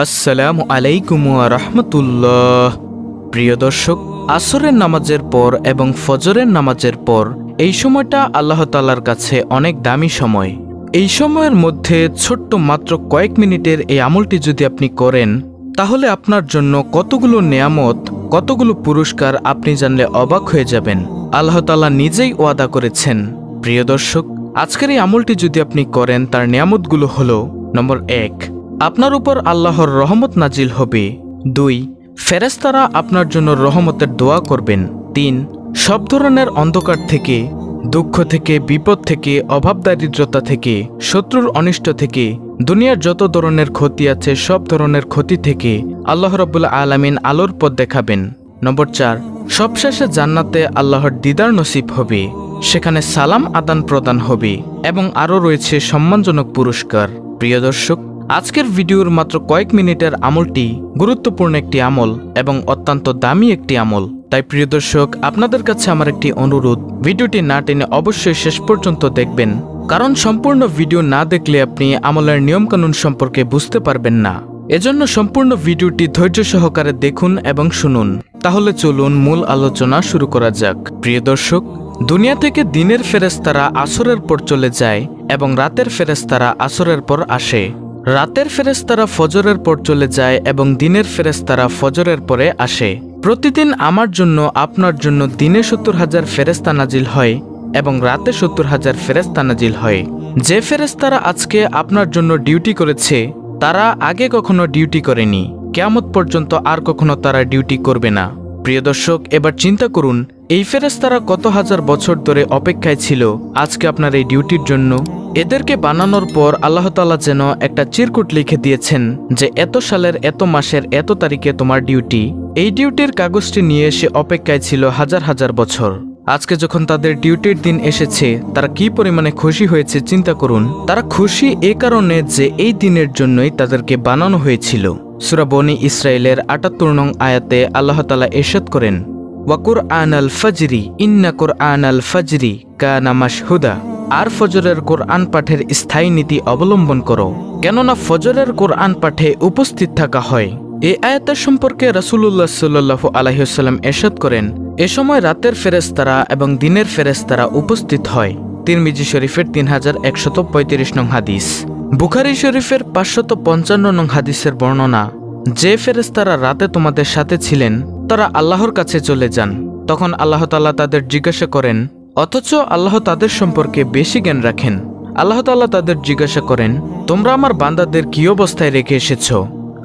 আসসালামু আলাইকুম ওয়া রাহমাতুল্লাহ। প্রিয় দর্শক, আসরের নামাজের পর এবং ফজরের নামাজের পর এই সময়টা আল্লাহ তাআলার কাছে অনেক দামি সময়। এই সময়ের মধ্যে ছোট্ট মাত্র কয়েক মিনিটের এই আমলটি যদি আপনি করেন, তাহলে আপনার জন্য কতগুলো নেয়ামত, কতগুলো পুরস্কার আপনি জানলে অবাক হয়ে যাবেন। আল্লাহ তাআলা নিজেই ওয়াদা করেছেন। প্রিয় দর্শক, আজকের এই আমলটি যদি আপনি করেন, তার নেয়ামতগুলো হলো: নম্বর 1, আপনার উপর আল্লাহর রহমত নাজিল হবে। 2, ফেরেশতারা আপনার জন্য রহমতের দোয়া করবেন। 3, সব ধরনের অন্ধকার থেকে, দুঃখ থেকে, বিপদ থেকে, অভাব দারিদ্রতা থেকে, শত্রুর অনিষ্ট থেকে, দুনিয়ার যত ধরনের ক্ষতি আছে সব ধরনের ক্ষতি থেকে আল্লাহ রাব্বুল আলামিন আলোর পথ দেখাবেন। নম্বর 4, সবশেষে জান্নাতে আল্লাহর দিদার নসিব হবে, সেখানে সালাম আদান প্রদান হবে এবং আরও রয়েছে সম্মানজনক পুরস্কার। প্রিয় দর্শক, আজকের ভিডিওর মাত্র কয়েক মিনিটের আমলটি গুরুত্বপূর্ণ একটি আমল এবং অত্যন্ত দামি একটি আমল। তাই প্রিয় দর্শক, আপনাদের কাছে আমার একটি অনুরোধ, ভিডিওটি না টেনে অবশ্যই শেষ পর্যন্ত দেখবেন, কারণ সম্পূর্ণ ভিডিও না দেখলে আপনি আমলের নিয়মকানুন সম্পর্কে বুঝতে পারবেন না। এজন্য সম্পূর্ণ ভিডিওটি ধৈর্য সহকারে দেখুন এবং শুনুন। তাহলে চলুন মূল আলোচনা শুরু করা যাক। প্রিয় দর্শক, দুনিয়া থেকে দিনের ফেরেশতারা আসরের পর চলে যায় এবং রাতের ফেরেশতারা আসরের পর আসে। রাতের ফেরেশতারা ফজরের পর চলে যায় এবং দিনের ফেরেশতারা ফজরের পরে আসে। প্রতিদিন আমার জন্য, আপনার জন্য দিনে 70,000 ফেরেশতা নাজিল হয় এবং রাতে 70,000 ফেরেশতা নাজিল হয়। যে ফেরেশতারা আজকে আপনার জন্য ডিউটি করেছে, তারা আগে কখনো ডিউটি করেনি, কিয়ামত পর্যন্ত আর কখনো তারা ডিউটি করবে না। প্রিয় দর্শক, এবার চিন্তা করুন, এই ফেরেশতারা কত হাজার বছর ধরে অপেক্ষায় ছিল আজকে আপনার এই ডিউটির জন্য। এদেরকে বানানোর পর আল্লাহ তাআলা যেন একটা চিরকুট লিখে দিয়েছেন যে এত সালের এত মাসের এত তারিখে তোমার ডিউটি। এই ডিউটির কাগজটি নিয়ে এসে অপেক্ষায় ছিল হাজার হাজার বছর। আজকে যখন তাদের ডিউটির দিন এসেছে, তারা কি পরিমাণে খুশি হয়েছে চিন্তা করুন। তারা খুশি এ কারণে যে এই দিনের জন্যই তাদেরকে বানানো হয়েছিল। সূরা বনী ইসরাইলের ৭৮ নং আয়াতে আল্লাহ তাআলা ইরশাদ করেন, ওয়া কুরআনাল ফাজরি ইন্না কুরআনাল ফাজরি কানা মাশহুদা। আর ফজরের কোরআন পাঠের স্থায়ী নীতি অবলম্বন করো, কেননা ফজরের কোরআন পাঠে উপস্থিত থাকা হয়। এই আয়াতের সম্পর্কে রাসূলুল্লাহ সাল্লাল্লাহু আলাইহি ওয়াসাল্লাম ইরশাদ করেন, এ সময় রাতের ফেরেশতারা এবং দিনের ফেরেশতারা উপস্থিত হয়। তিরমিজি শরীফের 3135 নং হাদিস, বুখারী শরীফের 555 নং হাদিসের বর্ণনা, যে ফেরেশতারা রাতে তোমাদের সাথে ছিলেন তারা আল্লাহর কাছে চলে যান। তখন আল্লাহ তাআলা তাদের জিজ্ঞাসা করেন, অথচ আল্লাহ তাদের সম্পর্কে বেশি জ্ঞান রাখেন। আল্লাহ তাআলা তাদের জিজ্ঞাসা করেন, তোমরা আমার বান্দাদের কি অবস্থায় রেখে এসেছ?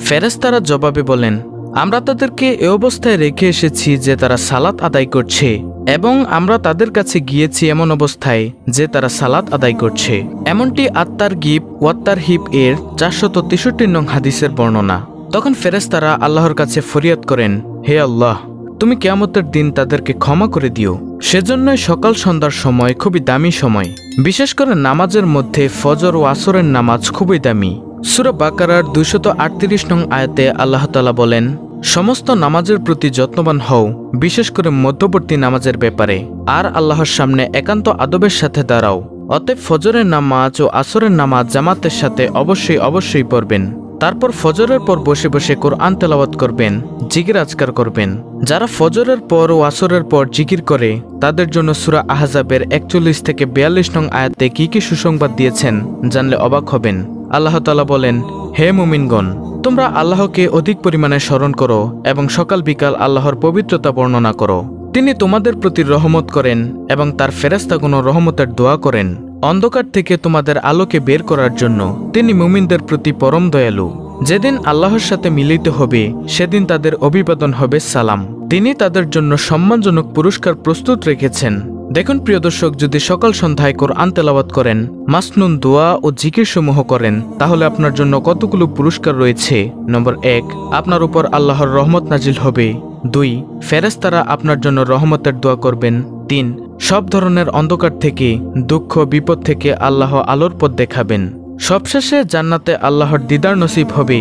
ফেরেশতারা জবাবে বলেন, আমরা তাদেরকে এ অবস্থায় রেখে এসেছি যে তারা সালাত আদায় করছে, এবং আমরা তাদের কাছে গিয়েছি এমন অবস্থায় যে তারা সালাত আদায় করছে। এমনটি আত-তারগীব ওয়াত তারহিব এর 463 নং হাদিসের বর্ণনা। তখন ফেরেশতারা আল্লাহর কাছে ফরিয়াদ করেন, হে আল্লাহ, তুমি কিয়ামতের দিন তাদেরকে ক্ষমা করে দিও। সেজন্যই সকাল সন্ধ্যার সময় খুবই দামি সময়। বিশেষ করে নামাজের মধ্যে ফজর ও আসরের নামাজ খুবই দামি। সূরা বাকারার 238 নং আয়াতে আল্লাহ তাআলা বলেন, সমস্ত নামাজের প্রতি যত্নবান হও, বিশেষ করে মধ্যবর্তী নামাজের ব্যাপারে, আর আল্লাহর সামনে একান্ত আদবের সাথে দাঁড়াও। অতএব ফজরের নামাজ ও আসরের নামাজ জামাতের সাথে অবশ্যই পড়বেন। তারপর ফজরের পর বসে বসে কোরআন তেলাওয়াত করবেন, জিকির আজকার করবেন। যারা ফজরের পর ও আসরের পর জিকির করে, তাদের জন্য সূরা আহজাবের 41 থেকে 42 নং আয়াতে কি কি সুসংবাদ দিয়েছেন জানলে অবাক হবেন। আল্লাহ তাআলা বলেন, হে মুমিনগণ, তোমরা আল্লাহকে অধিক পরিমাণে স্মরণ করো এবং সকাল বিকাল আল্লাহর পবিত্রতা বর্ণনা করো। তিনি তোমাদের প্রতি রহমত করেন এবং তার ফেরেশতাগণ রহমতের দোয়া করেন অন্ধকার থেকে তোমাদের আলোকে বের করার জন্য। তিনি মুমিনদের প্রতি পরম দয়ালু। যেদিন আল্লাহর সাথে মিলিত হবে সেদিন তাদের অভিবাদন হবে সালাম। তিনি তাদের জন্য সম্মানজনক পুরস্কার প্রস্তুত রেখেছেন। দেখুন প্রিয় দর্শক, যদি সকাল সন্ধ্যায় কোরআন তেলাওয়াত করেন, মাসনুন দোয়া ও জিকির সমূহ করেন, তাহলে আপনার জন্য কতগুলো পুরস্কার রয়েছে। নম্বর 1, আপনার উপর আল্লাহর রহমত নাজিল হবে। 2, ফেরেশতারা আপনার জন্য রহমতের দোয়া করবেন। 3, সব ধরনের অন্ধকার থেকে, দুঃখ বিপদ থেকে আল্লাহ আলোর পথ দেখাবেন। সবশেষে জান্নাতে আল্লাহর দিদার নসিব হবে,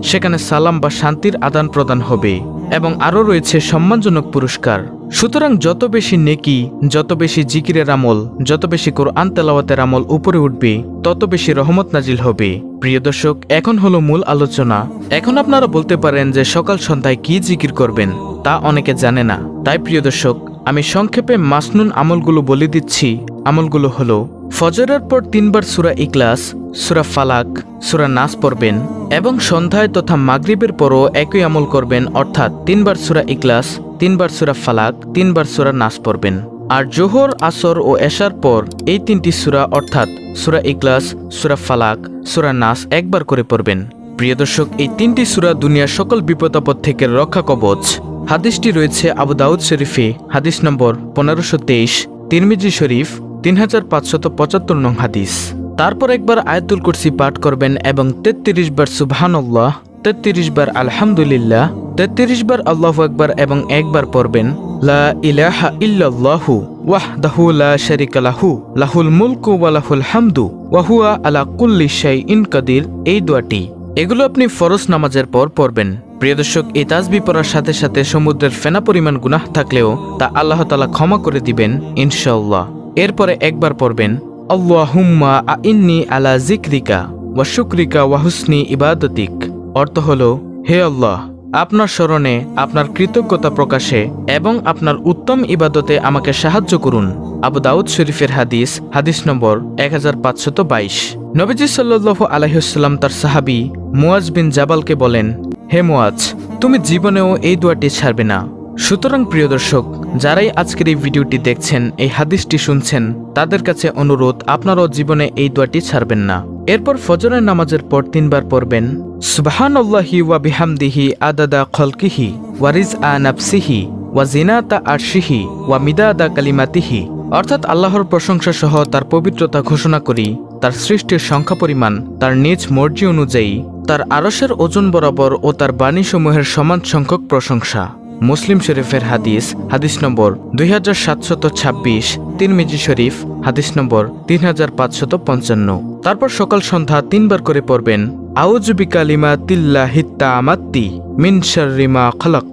সেখানে সালাম বা শান্তির আদান প্রদান হবে এবং আরও রয়েছে সম্মানজনক পুরস্কার। সুতরাং যত বেশি নেকি, যত বেশি জিকিরের আমল, যত বেশি কোরআন তেলাওয়াতের আমল উপরে উঠবে, তত বেশি রহমত নাজিল হবে। প্রিয় দর্শক, এখন হলো মূল আলোচনা। এখন আপনারা বলতে পারেন যে সকাল সন্ধ্যায় কি জিকির করবেন, তা অনেকে জানে না। তাই প্রিয় দর্শক, আমি সংক্ষেপে মাসনুন আমলগুলো বলে দিচ্ছি। আমলগুলো হলো ফজরের পর 3 বার সূরা ইখলাস, সূরা ফালাক, সূরা নাস পড়বেন এবং সন্ধ্যায় তথা মাগরিবের পরও একই আমল করবেন, অর্থাৎ 3 বার সূরা ইখলাস, 3 বার সূরা ফালাক, 3 বার সূরা নাস পড়বেন। আর জোহর, আসর ও এশার পর এই 3টি সূরা অর্থাৎ সূরা ইখলাস, সূরা ফালাক, সূরা নাস একবার করে পড়বেন। প্রিয় দর্শক, এই 3টি সূরা দুনিয়ার সকল বিপদাপদ থেকে রক্ষা কবচ। হাদিসটি রয়েছে আবু দাউদ শরীফে, হাদিস নম্বর 1523, তিরমিজি শরীফ 3575 নং হাদিস। তারপর একবার আয়াতুল কুরসি পাঠ করবেন এবং 33 বার সুবহানাল্লাহ, 33 বার আলহামদুলিল্লাহ, 33 বার আল্লাহু আকবার এবং একবার পড়বেন লা ইলাহা ইল্লাল্লাহু ওয়াহদাহু লা শারীকা লাহু লাহুল মুলকু ওয়া লাহুল হামদু ওয়া হুয়া আলা কুল্লি শাইইন কাদির। এই দোয়াটি এগুলো আপনি ফরজ নামাজের পর পড়বেন। প্রিয় দর্শক, এই তাসবিহ পড়ার সাথে সাথে সমুদ্রের ফেনা পরিমাণ গুনাহ থাকলেও তা আল্লাহ তাআলা ক্ষমা করে দিবেন ইনশাআল্লাহ। এরপরে একবার পড়বেন আল্লাহুম্মা আইন্নি আলা যিকরিকা ওয়া শুকরিকা ওয়া হুসনি ইবাদাতিক। অর্থ হলো, হে আল্লাহ, আপনার স্মরণে, আপনার কৃতজ্ঞতা প্রকাশে এবং আপনার উত্তম ইবাদতে আমাকে সাহায্য করুন। আবু দাউদ শরীফের হাদিস, হাদিস নম্বর 1522। নবীজি সাল্লাল্লাহু আলাইহি ওয়াসাল্লাম তার সাহাবী মুয়াজ বিন জাবালকে বলেন, হে মুয়াজ, তুমি জীবনেও এই দোয়াটি ছাড়বে না। সুতরাং প্রিয় দর্শক, যারাই আজকের এই ভিডিওটি দেখছেন, এই হাদিসটি শুনছেন, তাদের কাছে অনুরোধ, আপনারাও জীবনে এই দোয়াটি ছাড়বেন না। এরপর ফজরের নামাজের পর 3 বার পড়বেন সুবহানাল্লাহি ওয়া বিহামদিহি আদাদা খলকিহি ওয়া রিজআ নাফসিহি ওয়া জিনাতা আরশিহি ওয়া মিদাদা কালিমাতিহি। অর্থাৎ আল্লাহর প্রশংসা সহ তার পবিত্রতা ঘোষণা করি, তার সৃষ্টির সংখ্যা পরিমাণ, তার নিজ মর্জি অনুযায়ী, তার আরশের ওজন বরাবর ও তার বাণীসমূহের সমান সংখ্যক প্রশংসা। মুসলিম শরীফের হাদিস, হাদিস নম্বর 2726, তিরমিজি শরীফ, হাদিস নম্বর 3555। তারপর সকাল সন্ধ্যা 3 বার করে পড়বেন আউযু বিকালিমাতিল্লাহিত তামাত্তি মিন শাররি মা খালাক।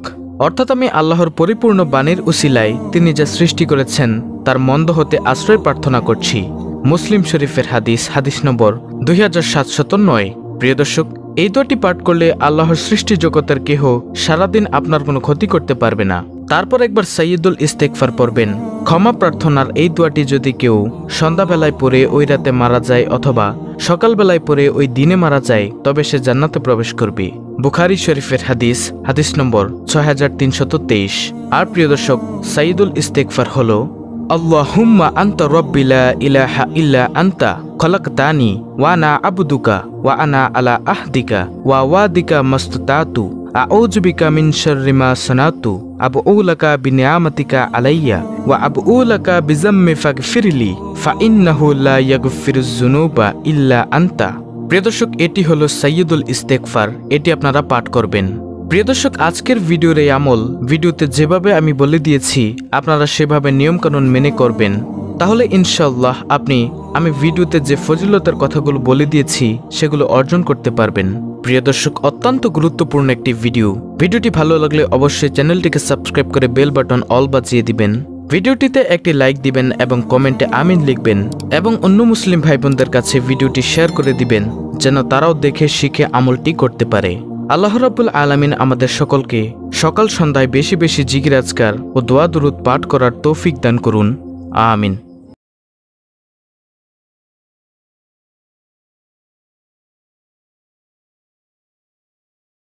অর্থাৎ আমি আল্লাহর পরিপূর্ণ বাণীর উসিলায় তিনি যা সৃষ্টি করেছেন তার মন্দ হতে আশ্রয় প্রার্থনা করছি। মুসলিম শরীফের হাদিস, হাদিস নম্বর 2709। প্রিয় দর্শক, এই দোয়াটি পাঠ করলে আল্লাহর সৃষ্টি জগতের কেহ সারাদিন আপনার কোনো ক্ষতি করতে পারবে না। তারপর একবার সাইয়্যিদুল ইস্তেগফার পড়বেন। ক্ষমা প্রার্থনার এই দোয়াটি যদি কেউ সন্ধ্যাবেলায় পড়ে ওই রাতে মারা যায় অথবা সকালবেলায় পড়ে ওই দিনে মারা যায়, তবে সে জান্নাতে প্রবেশ করবে। বুখারী শরীফের হাদিস, হাদিস নম্বর 6323। আর প্রিয় দর্শক, সাইয়্যিদুল ইস্তেগফার হলো আল্লাহুম্মা আনতা রাব্বি লা ইলাহা ইল্লা আনতা খলাকতানি ওয়া আনা আবদুকা ওয়া আনা আলা আহদিকা ওয়া ওয়াদিকা মাসতাতু আউযু বিকা মিন শাররি মা সানাতু আবউ লাকা বিনিআমাতিকা আলাইয়া ওয়া আবউ লাকা বিযাম্মি ফাগফিরলি ফাইন্নাহু লা ইয়াগফিরুয যুনুবা ইল্লা আনতা। প্রিয় দর্শক, এটি হলো সাইয়্যিদুল ইস্তেগফার। এটি আপনারা পাঠ করবেন। প্রিয় দর্শক, আজকের ভিডিওর এই আমল ভিডিওতে যেভাবে আমি বলে দিয়েছি আপনারা সেভাবে নিয়মকানুন মেনে করবেন, তাহলে ইনশাআল্লাহ আপনি আমি ভিডিওতে যে ফজিলতের কথাগুলো বলে দিয়েছি সেগুলো অর্জন করতে পারবেন। প্রিয় দর্শক, অত্যন্ত গুরুত্বপূর্ণ একটি ভিডিওটি ভালো লাগলে অবশ্যই চ্যানেলটিকে সাবস্ক্রাইব করে বেল বাটন অল বাজিয়ে দিবেন। ভিডিওটিতে একটি লাইক দিবেন এবং কমেন্টে আমিন লিখবেন এবং অন্য মুসলিম ভাই বোনদের কাছে ভিডিওটি শেয়ার করে দিবেন যেন তারাও দেখে শিখে আমলটি করতে পারে। আল্লাহ রাব্বুল আলামিন আমাদের সকলকে সকাল সন্ধ্যায় বেশি বেশি জিকির আজকার ও দোয়া দুরূদ পাঠ করার তৌফিক দান করুন। আমিন।